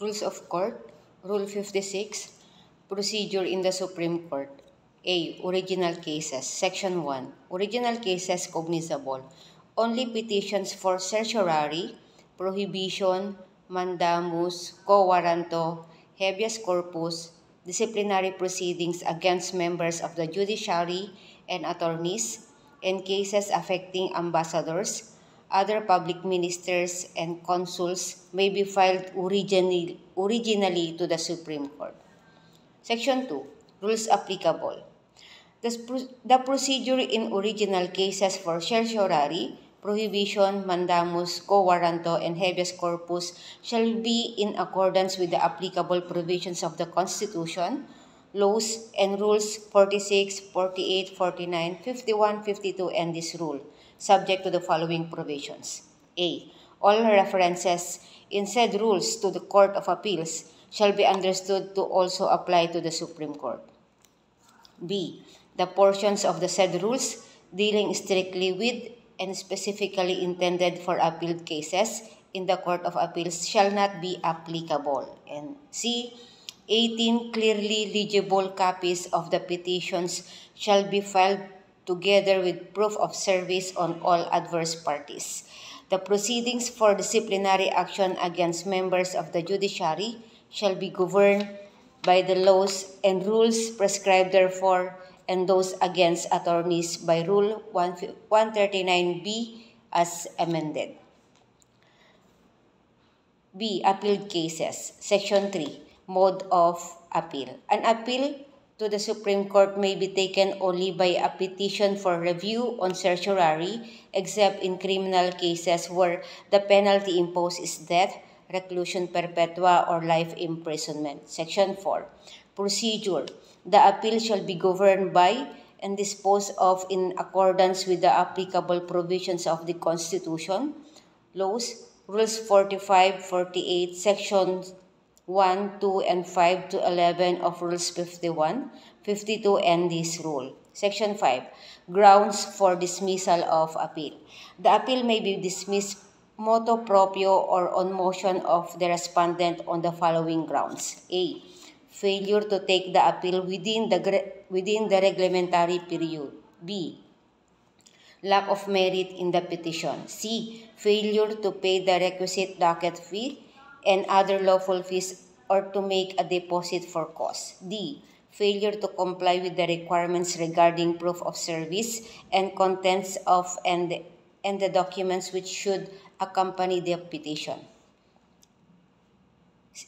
Rules of Court, Rule 56, Procedure in the Supreme Court. A. Original cases. Section 1. Original cases cognizable. Only petitions for certiorari, prohibition, mandamus, quo warranto, habeas corpus, disciplinary proceedings against members of the judiciary and attorneys, and cases affecting ambassadors, other public ministers, and consuls may be filed originally to the Supreme Court. Section 2. Rules applicable. The procedure in original cases for certiorari, prohibition, mandamus, quo warranto, and habeas corpus shall be in accordance with the applicable provisions of the Constitution, laws, and rules 46, 48, 49, 51, 52, and this rule, subject to the following provisions. A. All references in said rules to the Court of Appeals shall be understood to also apply to the Supreme Court. B. The portions of the said rules dealing strictly with and specifically intended for appealed cases in the Court of Appeals shall not be applicable. And C. 18 clearly legible copies of the petitions shall be filed together with proof of service on all adverse parties. The proceedings for disciplinary action against members of the judiciary shall be governed by the laws and rules prescribed therefor, and those against attorneys by Rule 139B as amended. B. Appealed cases. Section 3. Mode of appeal. An appeal to the Supreme Court may be taken only by a petition for review on certiorari, except in criminal cases where the penalty imposed is death, reclusion perpetua, or life imprisonment. Section 4. Procedure. The appeal shall be governed by and disposed of in accordance with the applicable provisions of the Constitution, laws, Rules 45, 48, Sections 1, 2, and 5 to 11 of Rules 51, 52, and this rule. Section 5. Grounds for dismissal of appeal. The appeal may be dismissed motu proprio or on motion of the respondent on the following grounds. A. Failure to take the appeal within the reglementary period. B. Lack of merit in the petition. C. Failure to pay the requisite docket fee and other lawful fees or to make a deposit for costs. D. Failure to comply with the requirements regarding proof of service and contents of and the documents which should accompany the petition.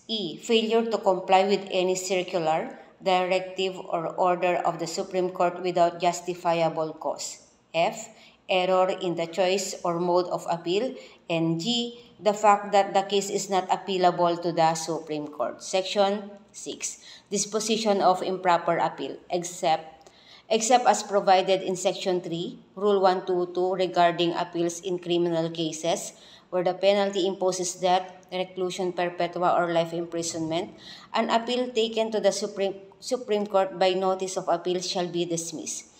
E. Failure to comply with any circular, directive, or order of the Supreme Court without justifiable cause. F. Error in the choice or mode of appeal. And G. The fact that the case is not appealable to the Supreme Court. Section 6. Disposition of improper appeal, except as provided in Section 3, Rule 122 regarding appeals in criminal cases, where the penalty imposes death, reclusion perpetua, or life imprisonment, an appeal taken to the Supreme Court by notice of appeal shall be dismissed.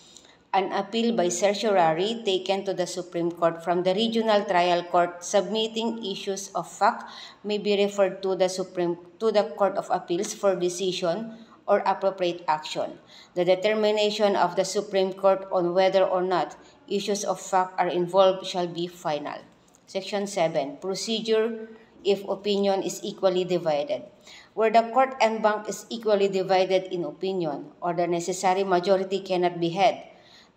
An appeal by certiorari taken to the Supreme Court from the regional trial court submitting issues of fact may be referred to the Court of Appeals for decision or appropriate action. The determination of the Supreme Court on whether or not issues of fact are involved shall be final. Section 7. Procedure if opinion is equally divided. Where the court en banc is equally divided in opinion, or the necessary majority cannot be had,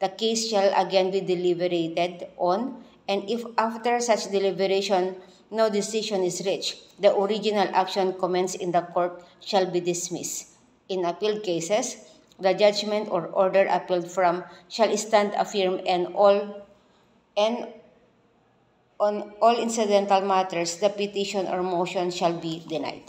the case shall again be deliberated on, and if after such deliberation no decision is reached, the original action commenced in the court shall be dismissed. In appeal cases, the judgment or order appealed from shall stand affirmed, and on all incidental matters, the petition or motion shall be denied.